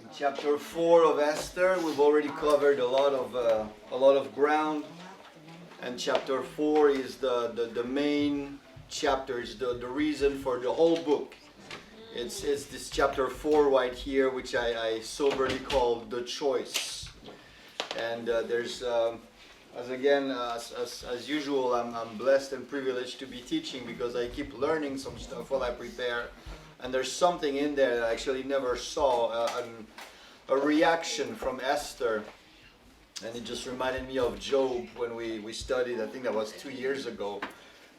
In chapter 4 of Esther, we've already covered a lot of ground, and chapter 4 is the main chapter. It's the reason for the whole book. It's this chapter 4 right here, which I soberly call the choice. And there's as usual, I'm blessed and privileged to be teaching because I keep learning some stuff while I prepare. And there's something in there that I actually never saw, a reaction from Esther. And it just reminded me of Job when we studied, I think that was 2 years ago.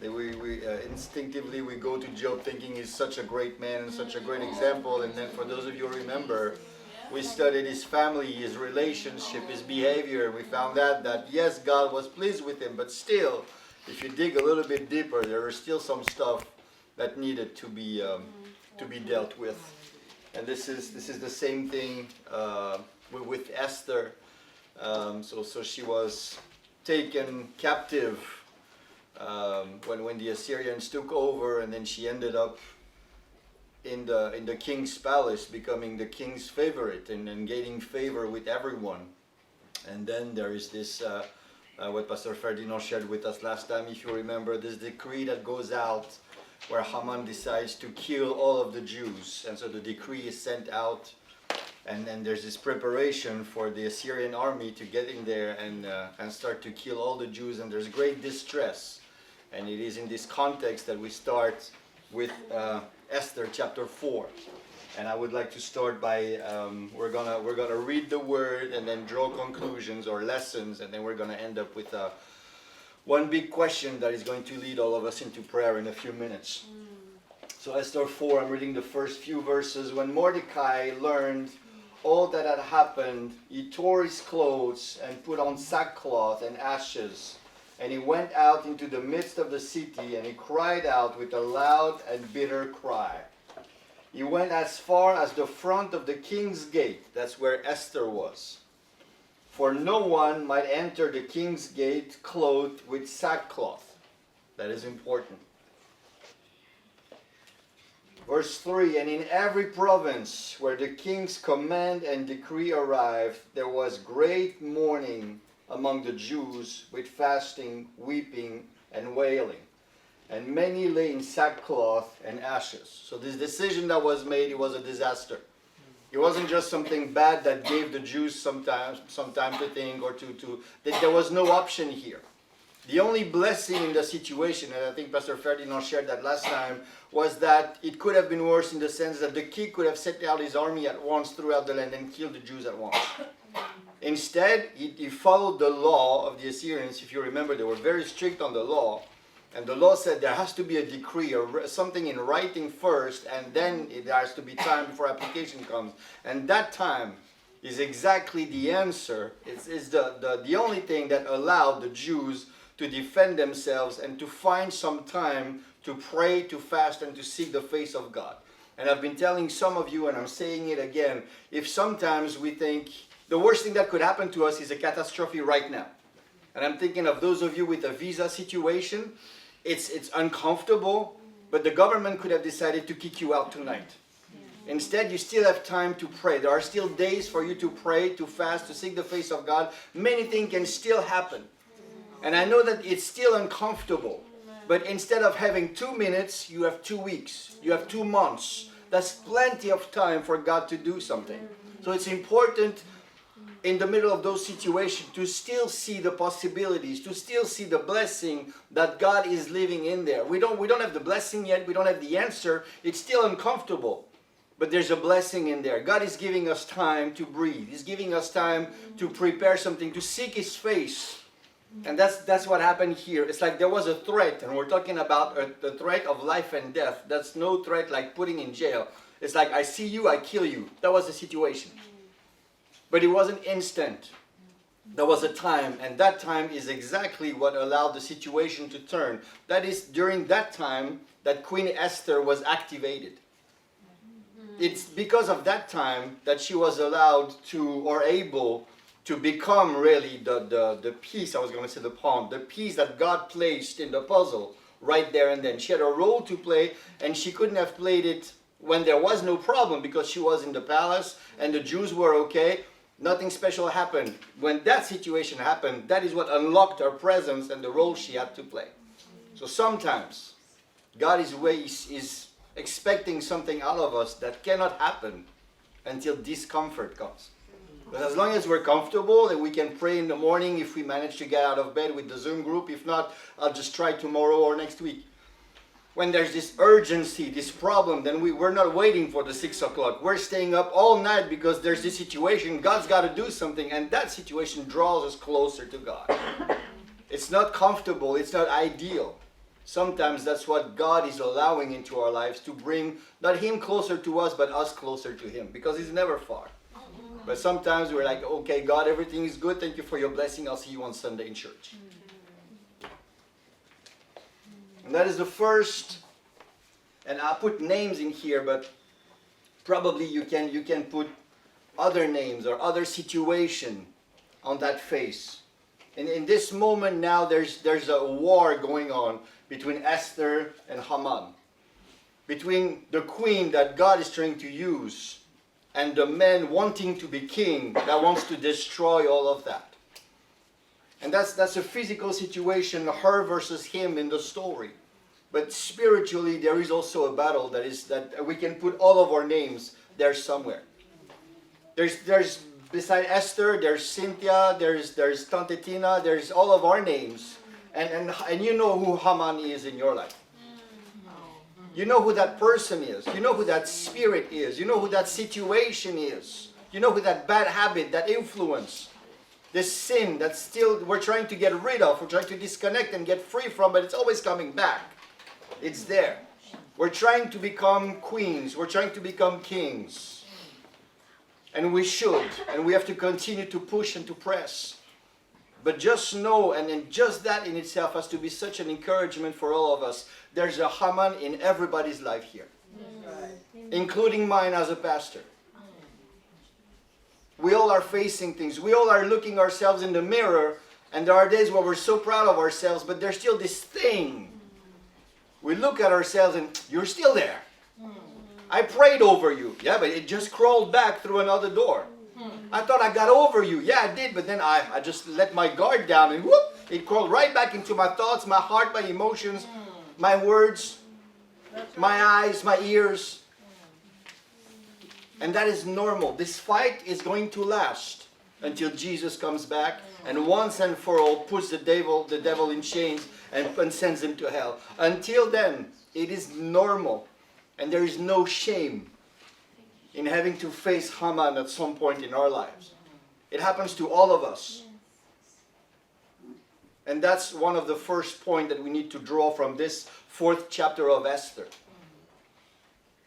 We instinctively we go to Job thinking he's such a great man and such a great example. And then for those of you who remember, we studied his family, his relationship, his behavior. We found out that yes, God was pleased with him, but still, if you dig a little bit deeper, there was still some stuff that needed to be dealt with. And this is the same thing with Esther. So she was taken captive when the Assyrians took over, and then she ended up in the king's palace, becoming the king's favorite and gaining favor with everyone. And then there is this, what Pastor Ferdinand shared with us last time, if you remember, this decree that goes out where Haman decides to kill all of the Jews. And so the decree is sent out, and then there's this preparation for the Assyrian army to get in there and start to kill all the Jews, and there's great distress. And it is in this context that we start with Esther chapter 4. And I would like to start by, we're gonna read the word and then draw conclusions or lessons, and then we're gonna end up with one big question that is going to lead all of us into prayer in a few minutes. So Esther 4, I'm reading the first few verses. When Mordecai learned all that had happened, he tore his clothes and put on sackcloth and ashes. And he went out into the midst of the city, and he cried out with a loud and bitter cry. He went as far as the front of the king's gate. That's where Esther was. For no one might enter the king's gate clothed with sackcloth. That is important. Verse 3, and in every province where the king's command and decree arrived, there was great mourning among the Jews, with fasting, weeping, and wailing. And many lay in sackcloth and ashes. So this decision that was made, it was a disaster. It wasn't just something bad that gave the Jews some time to think or that there was no option here. The only blessing in the situation, and I think Pastor Ferdinand shared that last time, was that it could have been worse in the sense that the king could have set out his army at once throughout the land and killed the Jews at once. Instead, he followed the law of the Assyrians. If you remember, they were very strict on the law. And the law said there has to be a decree or something in writing first, and then there has to be time before application comes. And that time is exactly the answer. It's the only thing that allowed the Jews to defend themselves and to find some time to pray, to fast, and to seek the face of God. And I've been telling some of you, and I'm saying it again, if sometimes we think the worst thing that could happen to us is a catastrophe right now. And I'm thinking of those of you with a visa situation. It's uncomfortable, but the government could have decided to kick you out tonight. Instead, you still have time to pray. There are still days for you to pray, to fast, to seek the face of God. Many things can still happen. And I know that it's still uncomfortable. But instead of having 2 minutes, you have 2 weeks. You have 2 months. That's plenty of time for God to do something. So it's important in the middle of those situations to still see the possibilities, to still see the blessing that God is living in there. We don't have the blessing yet. We don't have the answer. It's still uncomfortable. But there's a blessing in there. God is giving us time to breathe. He's giving us time to prepare something, to seek His face. And that's what happened here. It's like there was a threat, and we're talking about the threat of life and death. That's no threat like putting in jail. It's like, I see you, I kill you. That was the situation. But it wasn't instant. There was a time, and that time is exactly what allowed the situation to turn. That is during that time that Queen Esther was activated. It's because of that time that she was allowed to, or able to become really the piece, I was going to say the pawn, the piece that God placed in the puzzle right there and then. She had a role to play, and she couldn't have played it when there was no problem because she was in the palace and the Jews were okay, nothing special happened. When that situation happened, that is what unlocked her presence and the role she had to play. So sometimes God is expecting something out of us that cannot happen until discomfort comes. But as long as we're comfortable and we can pray in the morning if we manage to get out of bed with the Zoom group, if not, I'll just try tomorrow or next week. When there's this urgency, this problem, then we're not waiting for the 6 o'clock. We're staying up all night because there's this situation. God's got to do something, and that situation draws us closer to God. It's not comfortable. It's not ideal. Sometimes that's what God is allowing into our lives to bring not Him closer to us, but us closer to Him, because He's never far. But sometimes we're like, okay, God, everything is good. Thank you for your blessing. I'll see you on Sunday in church. And that is the first, and I'll put names in here, but probably you can put other names or other situation on that face. And in this moment now, there's a war going on between Esther and Haman. Between the queen that God is trying to use and the man wanting to be king that wants to destroy all of that. And that's a physical situation, her versus him in the story. But spiritually, there is also a battle that we can put all of our names there somewhere. There's beside Esther, there's Cynthia, there's Tante Tina, there's all of our names. And you know who Haman is in your life. You know who that person is. You know who that spirit is. You know who that situation is. You know who that bad habit, that influence, this sin that still we're trying to get rid of, we're trying to disconnect and get free from, but it's always coming back. It's there. We're trying to become queens. We're trying to become kings. And we should. And we have to continue to push and to press. But just know, and just that in itself has to be such an encouragement for all of us. There's a Haman in everybody's life here. Including mine as a pastor. We all are facing things. We all are looking ourselves in the mirror. And there are days where we're so proud of ourselves, but there's still this thing. We look at ourselves and you're still there. I prayed over you. Yeah, but it just crawled back through another door. I thought I got over you. Yeah, I did, but then I just let my guard down and whoop, it crawled right back into my thoughts, my heart, my emotions, my words, my eyes, my ears. And that is normal. This fight is going to last until Jesus comes back and once and for all puts the devil in chains and sends him to hell. Until then, it is normal. And there is no shame in having to face Haman at some point in our lives. It happens to all of us. And that's one of the first points that we need to draw from this 4th chapter of Esther.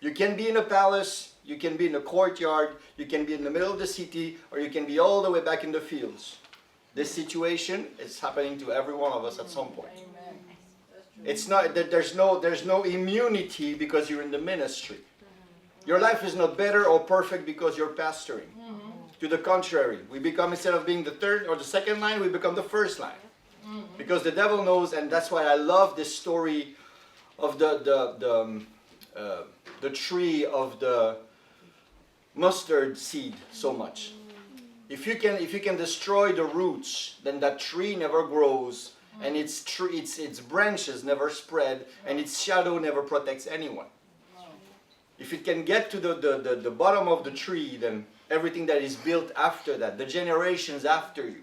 You can be in a palace, you can be in a courtyard, you can be in the middle of the city, or you can be all the way back in the fields. This situation is happening to every one of us at some point. It's not that there's no immunity because you're in the ministry. Your life is not better or perfect because you're pastoring. To the contrary, we become, instead of being the third or the second line, we become the first line. Because the devil knows, and that's why I love this story of the tree of the mustard seed so much. If you can destroy the roots, then that tree never grows, and its branches never spread, and its shadow never protects anyone. If it can get to the bottom of the tree, then everything that is built after that, the generations after you,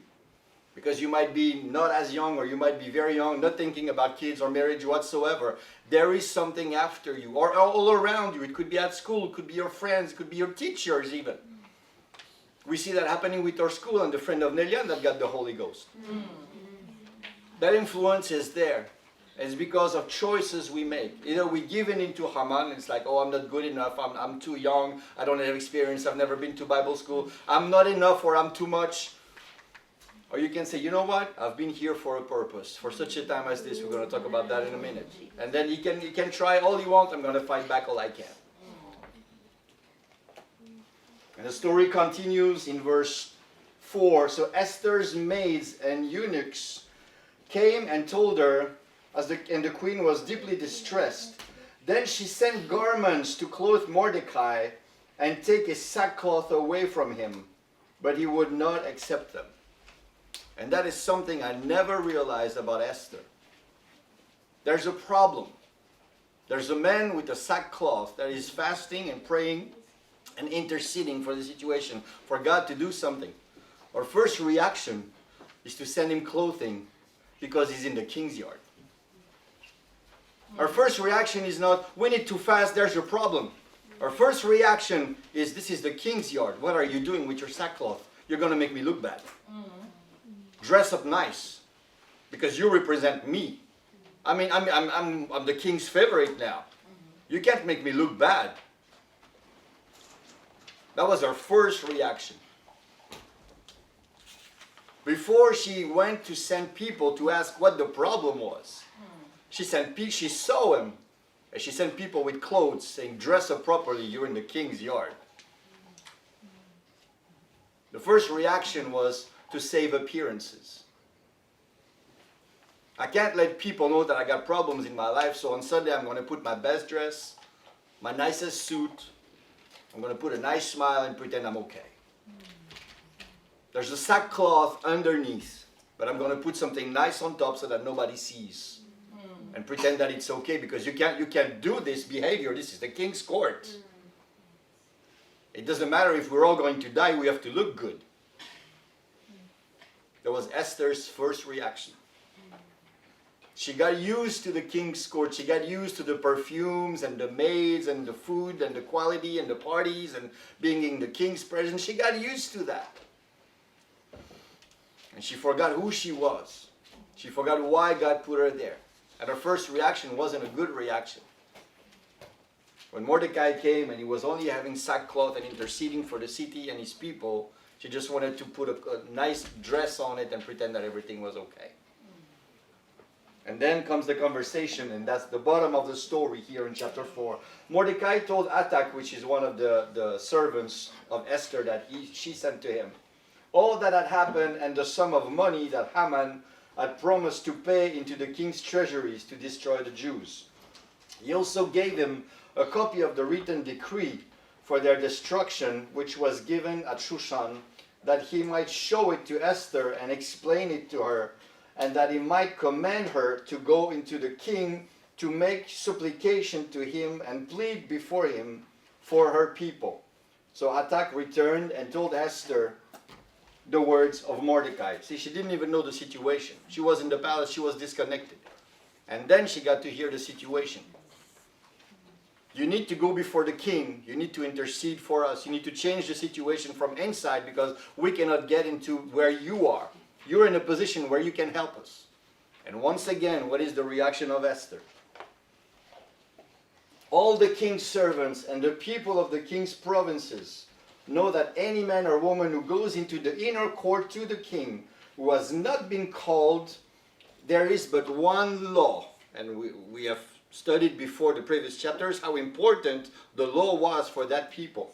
because you might be not as young or you might be very young, not thinking about kids or marriage whatsoever, there is something after you or all around you. It could be at school, it could be your friends, it could be your teachers even. We see that happening with our school and the friend of Nelian that got the Holy Ghost. That influence is there. It's because of choices we make. Either we give in into Haman, it's like, oh, I'm not good enough, I'm too young, I don't have experience, I've never been to Bible school, I'm not enough or I'm too much. Or you can say, you know what, I've been here for a purpose, for such a time as this. We're going to talk about that in a minute. And then you can try all you want, I'm going to fight back all I can. And the story continues in verse 4. So Esther's maids and eunuchs came and told her, and the queen was deeply distressed. Then she sent garments to clothe Mordecai and take his sackcloth away from him, but he would not accept them. And that is something I never realized about Esther. There's a problem. There's a man with a sackcloth that is fasting and praying and interceding for the situation, for God to do something. Our first reaction is to send him clothing because he's in the king's yard. Our first reaction is not, we need to fast, there's your problem. Our first reaction is, this is the king's yard. What are you doing with your sackcloth? You're going to make me look bad. Dress up nice, because you represent me. I mean, I'm the king's favorite now. You can't make me look bad. That was our first reaction. Before she went to send people to ask what the problem was, she saw him, and she sent people with clothes saying, dress up properly, you're in the king's yard. The first reaction was to save appearances. I can't let people know that I got problems in my life, so on Sunday I'm going to put my best dress, my nicest suit, I'm going to put a nice smile and pretend I'm okay. There's a sackcloth underneath, but I'm going to put something nice on top so that nobody sees. And pretend that it's okay, because you can't do this behavior. This is the king's court. It doesn't matter if we're all going to die, we have to look good. That was Esther's first reaction. She got used to the king's court. She got used to the perfumes and the maids and the food and the quality and the parties and being in the king's presence. She got used to that. And she forgot who she was. She forgot why God put her there. And her first reaction wasn't a good reaction. When Mordecai came and he was only having sackcloth and interceding for the city and his people, she just wanted to put a nice dress on it and pretend that everything was okay. And then comes the conversation, and that's the bottom of the story here in chapter 4. Mordecai told Atak, which is one of the servants of Esther that she sent to him, all that had happened and the sum of money that Haman had promised to pay into the king's treasuries to destroy the Jews. He also gave him a copy of the written decree for their destruction, which was given at Shushan, that he might show it to Esther and explain it to her, and that he might command her to go into the king to make supplication to him and plead before him for her people. So Atak returned and told Esther the words of Mordecai. See, she didn't even know the situation. She was in the palace, she was disconnected. And then she got to hear the situation. You need to go before the king. You need to intercede for us. You need to change the situation from inside, because we cannot get into where you are. You're in a position where you can help us. And once again, what is the reaction of Esther? All the king's servants and the people of the king's provinces know that any man or woman who goes into the inner court to the king, who has not been called, there is but one law. And we have studied before the previous chapters how important the law was for that people.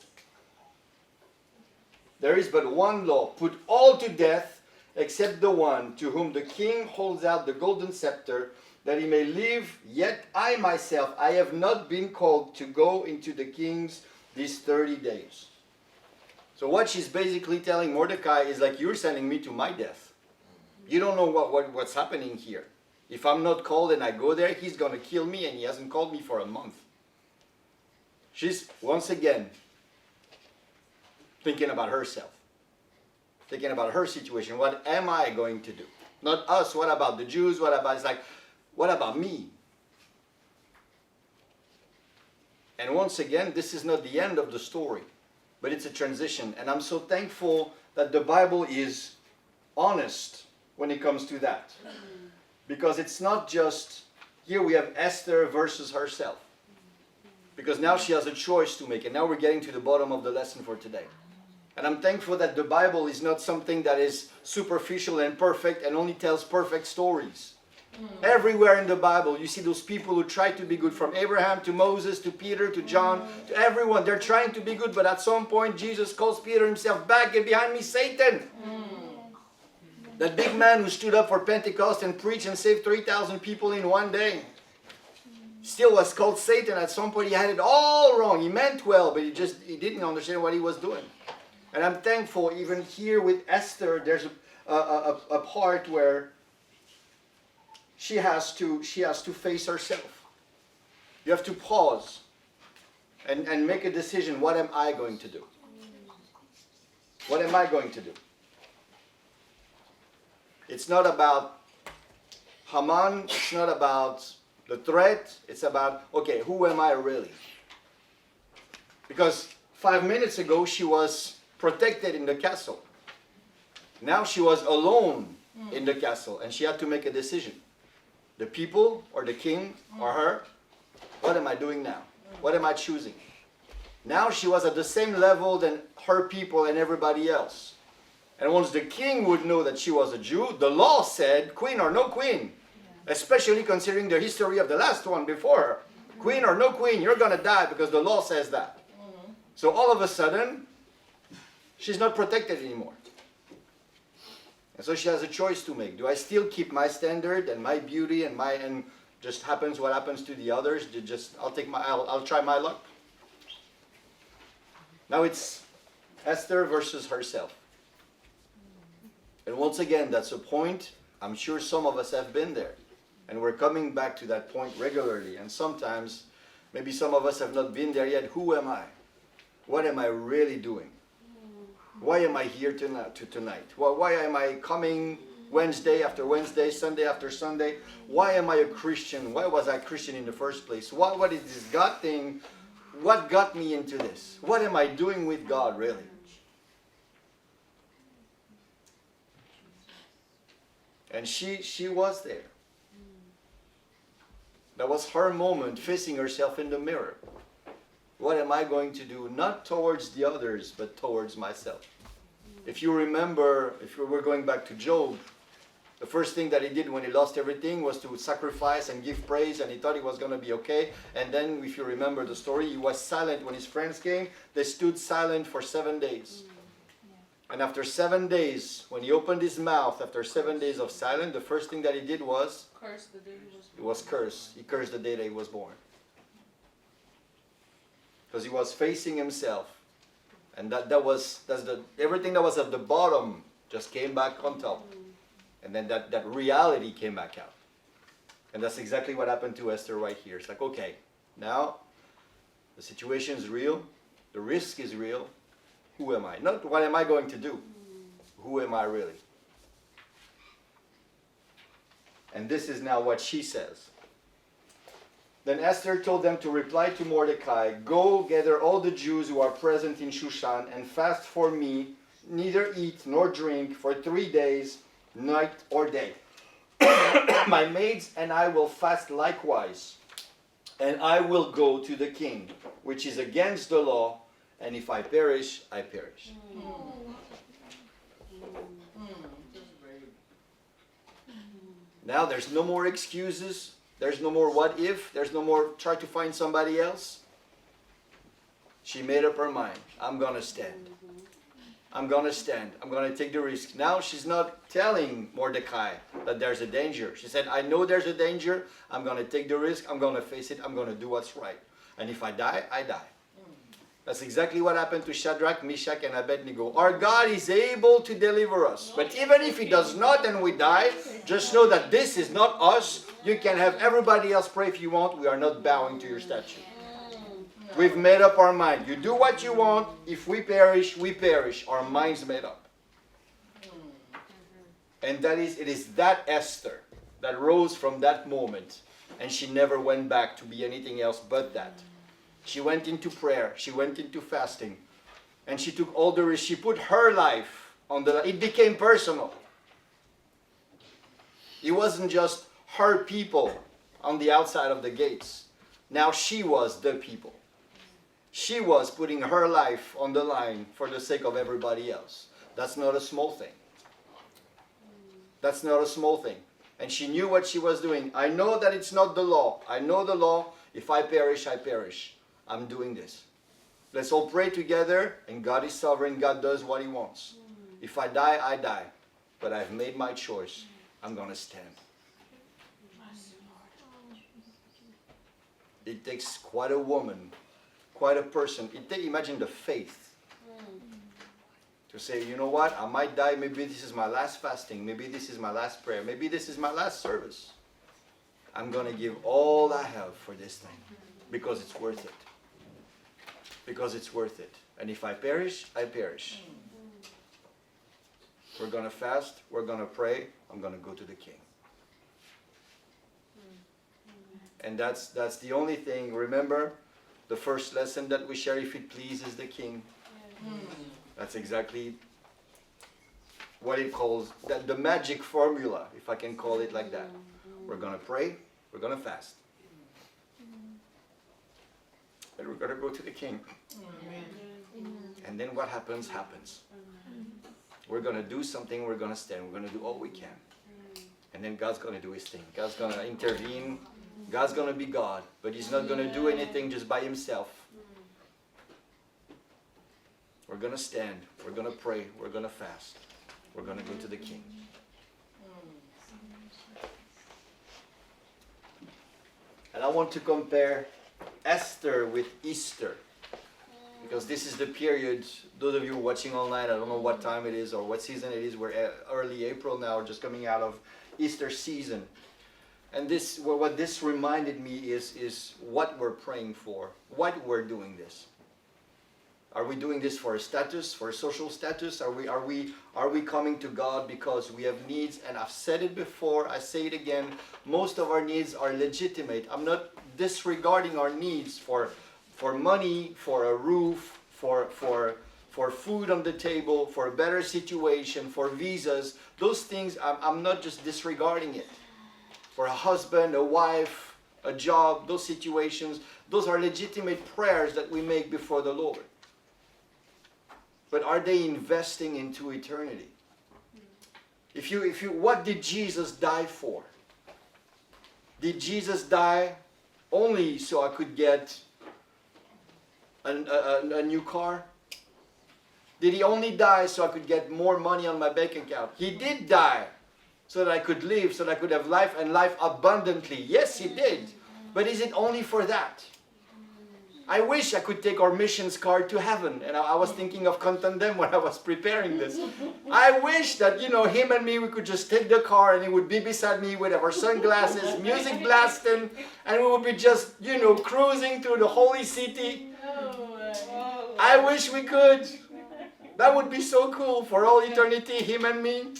There is but one law: put all to death except the one to whom the king holds out the golden scepter, that he may live. Yet I myself, I have not been called to go into the king's these 30 days. So what she's basically telling Mordecai is like, you're sending me to my death. You don't know what's happening here. If I'm not called and I go there, he's going to kill me, and he hasn't called me for a month. She's, once again, thinking about herself. Thinking about her situation. What am I going to do? Not us. What about the Jews? What about me? And once again, this is not the end of the story, but it's a transition. And I'm so thankful that the Bible is honest when it comes to that. Because it's not just, here we have Esther versus herself. Because now she has a choice to make. And now we're getting to the bottom of the lesson for today. And I'm thankful that the Bible is not something that is superficial and perfect and only tells perfect stories. Everywhere in the Bible, you see those people who try to be good, from Abraham to Moses to Peter to John to everyone. They're trying to be good, but at some point Jesus calls Peter himself back. Get behind me, Satan. That big man who stood up for Pentecost and preached and saved 3,000 people in one day. Still was called Satan. At some point he had it all wrong. He meant well, but he didn't understand what he was doing. And I'm thankful even here with Esther, there's a part where she has to face herself. You have to pause and make a decision. What am I going to do? What am I going to do? It's not about Haman. It's not about the threat. It's about, okay, who am I really? Because 5 minutes ago she was protected in the castle. Now she was alone in the castle and she had to make a decision. The people or the king or her, what am I doing now? What am I choosing? Now she was at the same level than her people and everybody else. And once the king would know that she was a Jew, the law said, queen or no queen. Especially considering the history of the last one before her. Queen or no queen, you're going to die because the law says that. So all of a sudden, she's not protected anymore. And so she has a choice to make. Do I still keep my standard and my beauty and just happens what happens to the others? I'll try my luck. Now it's Esther versus herself. And once again, that's a point. I'm sure some of us have been there. And we're coming back to that point regularly. And sometimes, maybe some of us have not been there yet. Who am I? What am I really doing? Why am I here tonight? Why am I coming Wednesday after Wednesday, Sunday after Sunday? Why am I a Christian? Why was I Christian in the first place? What is this God thing? What got me into this? What am I doing with God, really? And she was there. That was her moment, facing herself in the mirror. What am I going to do? Not towards the others, but towards myself. If you remember, if we're going back to Job, the first thing that he did when he lost everything was to sacrifice and give praise, and he thought he was going to be okay. And then, if you remember the story, he was silent when his friends came. They stood silent for 7 days. And after 7 days, when he opened his mouth, after 7 days of silence, the first thing that he did was curse the day he was born. He was cursed. He cursed the day that he was born. Because he was facing himself. And everything that was at the bottom just came back on top. And then that reality came back out. And that's exactly what happened to Esther right here. It's like, okay, now the situation is real. The risk is real. Who am I? Not what am I going to do? Who am I really? And this is now what she says. Then Esther told them to reply to Mordecai, "Go gather all the Jews who are present in Shushan and fast for me, neither eat nor drink for 3 days, night or day. My maids and I will fast likewise, and I will go to the king, which is against the law, and if I perish, I perish." Now there's no more excuses. There's no more what if. There's no more try to find somebody else. She made up her mind. I'm going to stand. I'm going to stand. I'm going to take the risk. Now she's not telling Mordecai that there's a danger. She said, I know there's a danger. I'm going to take the risk. I'm going to face it. I'm going to do what's right. And if I die, I die. That's exactly what happened to Shadrach, Meshach, and Abednego. Our God is able to deliver us. But even if He does not and we die, just know that this is not us. You can have everybody else pray if you want. We are not bowing to your statue. We've made up our mind. You do what you want. If we perish, we perish. Our mind's made up. And it is that Esther that rose from that moment. And she never went back to be anything else but that. She went into prayer. She went into fasting. And she took all the risks. She put her life on the line. It became personal. It wasn't just her people on the outside of the gates. Now she was the people. She was putting her life on the line for the sake of everybody else. That's not a small thing. That's not a small thing. And she knew what she was doing. I know that it's not the law. I know the law. If I perish, I perish. I'm doing this. Let's all pray together, and God is sovereign. God does what He wants. If I die, I die. But I've made my choice. I'm going to stand. It takes quite a woman, quite a person. Imagine the faith to say, you know what, I might die, maybe this is my last fasting, maybe this is my last prayer, maybe this is my last service. I'm going to give all I have for this thing because it's worth it. Because it's worth it. And if I perish, I perish. We're going to fast, we're going to pray, I'm going to go to the King. And that's the only thing. Remember the first lesson that we share, if it pleases the King. That's exactly what it calls, the magic formula, if I can call it like that. We're going to pray, we're going to fast. And we're going to go to the King. And then what happens, happens. We're going to do something, we're going to stand, we're going to do all we can. And then God's going to do His thing. God's going to intervene. God's going to be God, but He's not going to do anything just by Himself. We're going to stand, we're going to pray, we're going to fast. We're going to go to the King. And I want to compare Esther with Easter. Because this is the period, those of you watching online, I don't know what time it is or what season it is. We're early April now, just coming out of Easter season. And this, what this reminded me is what we're praying for, why we're doing this. Are we doing this for a status, for a social status? Are we coming to God because we have needs? And I've said it before, I say it again, most of our needs are legitimate. I'm not disregarding our needs for money, for a roof, for food on the table, for a better situation, for visas. Those things, I'm not just disregarding it. For a husband, a wife, a job, those situations, those are legitimate prayers that we make before the Lord. But are they investing into eternity? What did Jesus die for? Did Jesus die only so I could get a new car? Did He only die so I could get more money on my bank account? He did die so that I could live, so that I could have life and life abundantly. Yes, He did. But is it only for that? I wish I could take our missions card to heaven. And I was thinking of Contandem when I was preparing this. I wish that, him and me, we could just take the car and he would be beside me with our sunglasses, music blasting, and we would be just, cruising through the holy city. I wish we could. That would be so cool for all eternity, him and me,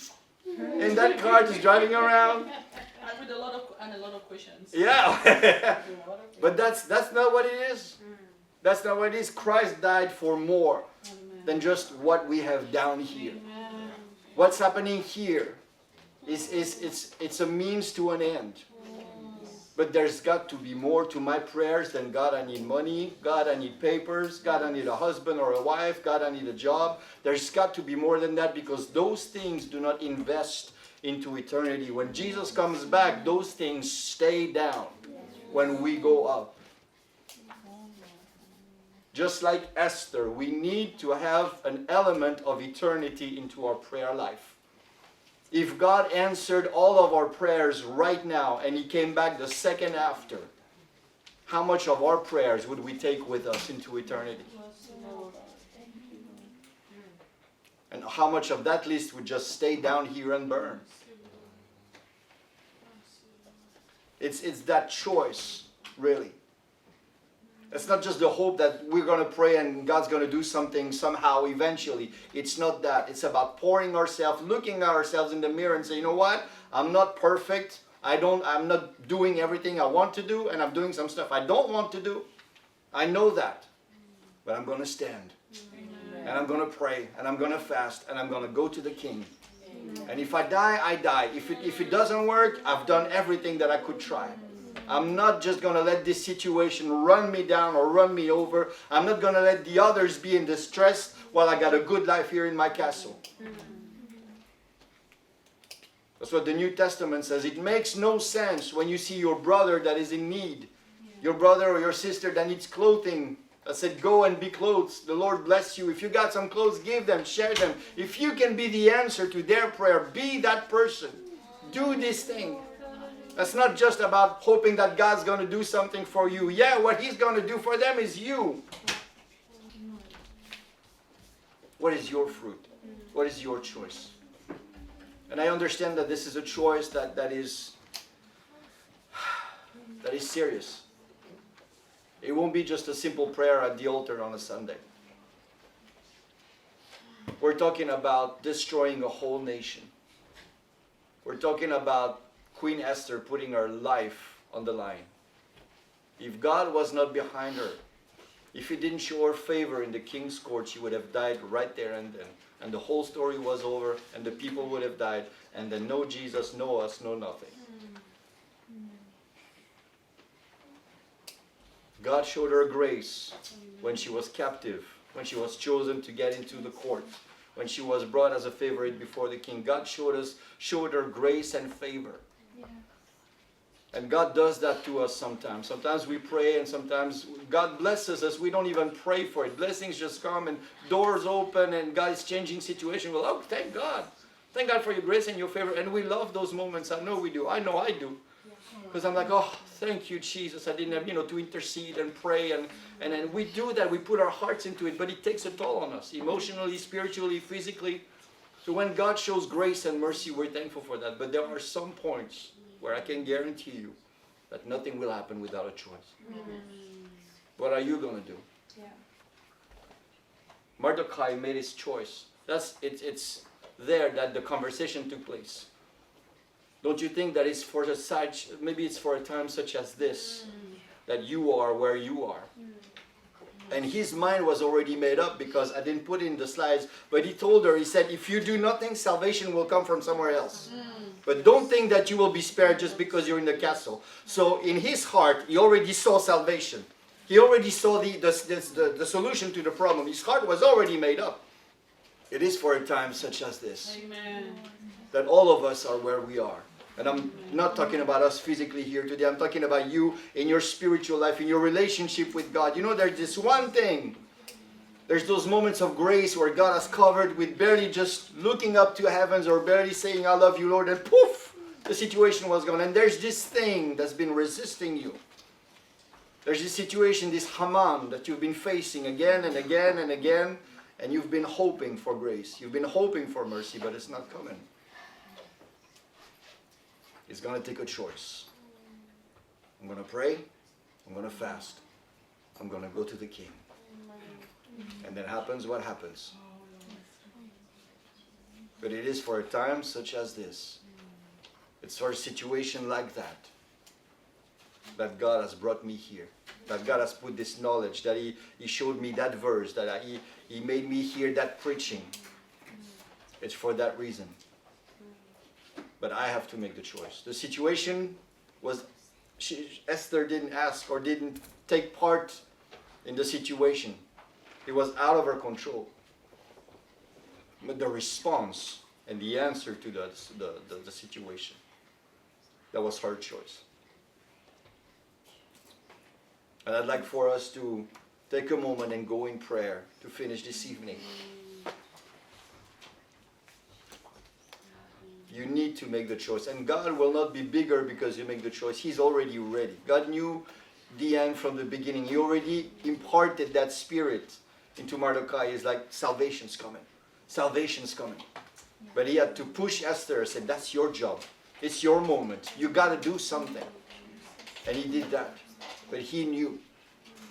in that car just driving around. And with a lot of questions. Yeah. But that's not what it is. That's not what it is. Christ died for more than just what we have down here. What's happening here it's a means to an end. But there's got to be more to my prayers than God, I need money. God, I need papers. God, I need a husband or a wife. God, I need a job. There's got to be more than that, because those things do not invest into eternity. When Jesus comes back, those things stay down when we go up. Just like Esther, we need to have an element of eternity into our prayer life. If God answered all of our prayers right now and He came back the second after, how much of our prayers would we take with us into eternity? And how much of that list would just stay down here and burn? It's that choice, really. It's not just the hope that we're going to pray and God's going to do something somehow eventually. It's not that. It's about pouring ourselves, looking at ourselves in the mirror and say, you know what? I'm not perfect. I'm not doing everything I want to do, and I'm doing some stuff I don't want to do. I know that. But I'm going to stand. Amen. And I'm going to pray, and I'm going to fast, and I'm going to go to the King. Amen. And if I die, I die. If it doesn't work, I've done everything that I could try. I'm not just going to let this situation run me down or run me over. I'm not going to let the others be in distress while I got a good life here in my castle. That's what the New Testament says. It makes no sense when you see your brother that is in need, your brother or your sister that needs clothing. I said, go and be clothed. The Lord bless you. If you got some clothes, give them, share them. If you can be the answer to their prayer, be that person. Do this thing. That's not just about hoping that God's going to do something for you. Yeah, what He's going to do for them is you. What is your fruit? What is your choice? And I understand that this is a choice that is serious. It won't be just a simple prayer at the altar on a Sunday. We're talking about destroying a whole nation. We're talking about Queen Esther putting her life on the line. If God was not behind her, if He didn't show her favor in the king's court, she would have died right there and then. And the whole story was over, and the people would have died, and then no Jesus, no us, no nothing. God showed her grace when she was captive, when she was chosen to get into the court, when she was brought as a favorite before the king. God showed her grace and favor. Yeah. And God does that to us sometimes. Sometimes we pray and sometimes God blesses us. We don't even pray for it. Blessings just come and doors open and God is changing situation. Well, oh, thank God. Thank God for your grace and your favor. And we love those moments. I know we do. I know I do. Because I'm like, oh, thank you, Jesus. I didn't have, to intercede and pray. And then we do that. We put our hearts into it. But it takes a toll on us. Emotionally, spiritually, physically. So when God shows grace and mercy, we're thankful for that. But there are some points where I can guarantee you that nothing will happen without a choice. What are you going to do? Yeah. Mordecai made his choice. It's there that the conversation took place. Don't you think that it's for maybe it's for a time such as this that you are where you are? And his mind was already made up because I didn't put in the slides, but he told her, he said, if you do nothing, salvation will come from somewhere else. But don't think that you will be spared just because you're in the castle. So in his heart, he already saw salvation. He already saw the solution to the problem. His heart was already made up. It is for a time such as this. Amen. That all of us are where we are. And I'm not talking about us physically here today. I'm talking about you in your spiritual life, in your relationship with God. There's this one thing. There's those moments of grace where God has covered with barely just looking up to heavens or barely saying, I love you, Lord. And poof, the situation was gone. And there's this thing that's been resisting you. There's this situation, this Haman that you've been facing again and again and again. And you've been hoping for grace. You've been hoping for mercy, but it's not coming. It's going to take a choice. I'm going to pray. I'm going to fast. I'm going to go to the king. And then happens what happens. But it is for a time such as this. It's for a situation like that. That God has brought me here. That God has put this knowledge. That He showed me that verse. That He made me hear that preaching. It's for that reason. But I have to make the choice. The situation was, Esther didn't ask or didn't take part in the situation. It was out of her control. But the response and the answer to the situation, that was her choice. And I'd like for us to take a moment and go in prayer to finish this evening. You need to make the choice. And God will not be bigger because you make the choice. He's already ready. God knew the end from the beginning. He already imparted that spirit into Mordecai. It's like, salvation's coming. Salvation's coming. But he had to push Esther and said, that's your job. It's your moment. You got to do something. And he did that. But he knew.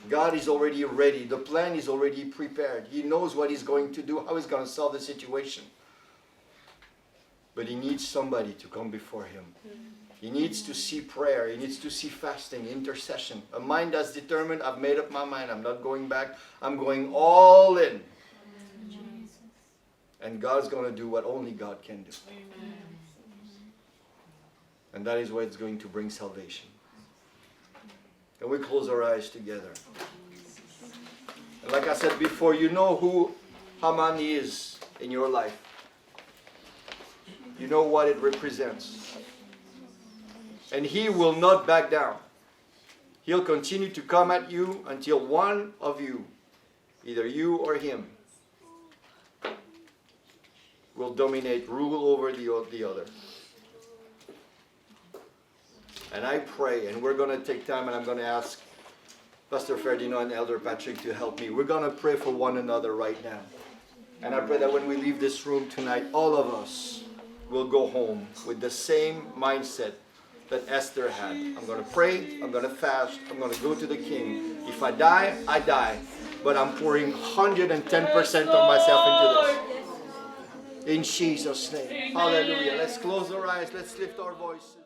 God is already ready. The plan is already prepared. He knows what he's going to do, how he's going to solve the situation. But he needs somebody to come before him. He needs to see prayer. He needs to see fasting, intercession. A mind that's determined, I've made up my mind. I'm not going back. I'm going all in. And God's going to do what only God can do. And that is what is going to bring salvation. Can we close our eyes together? And like I said before, you know who Haman is in your life. You know what it represents. And he will not back down. He'll continue to come at you until one of you, either you or him, will dominate, rule over the other. And I pray, and we're going to take time, and I'm going to ask Pastor Ferdinand and Elder Patrick to help me. We're going to pray for one another right now. And I pray that when we leave this room tonight, all of us will go home with the same mindset that Esther had. I'm going to pray, I'm going to fast, I'm going to go to the King. If I die, I die. But I'm pouring 110% of myself into this. In Jesus' name. Hallelujah. Let's close our eyes. Let's lift our voices.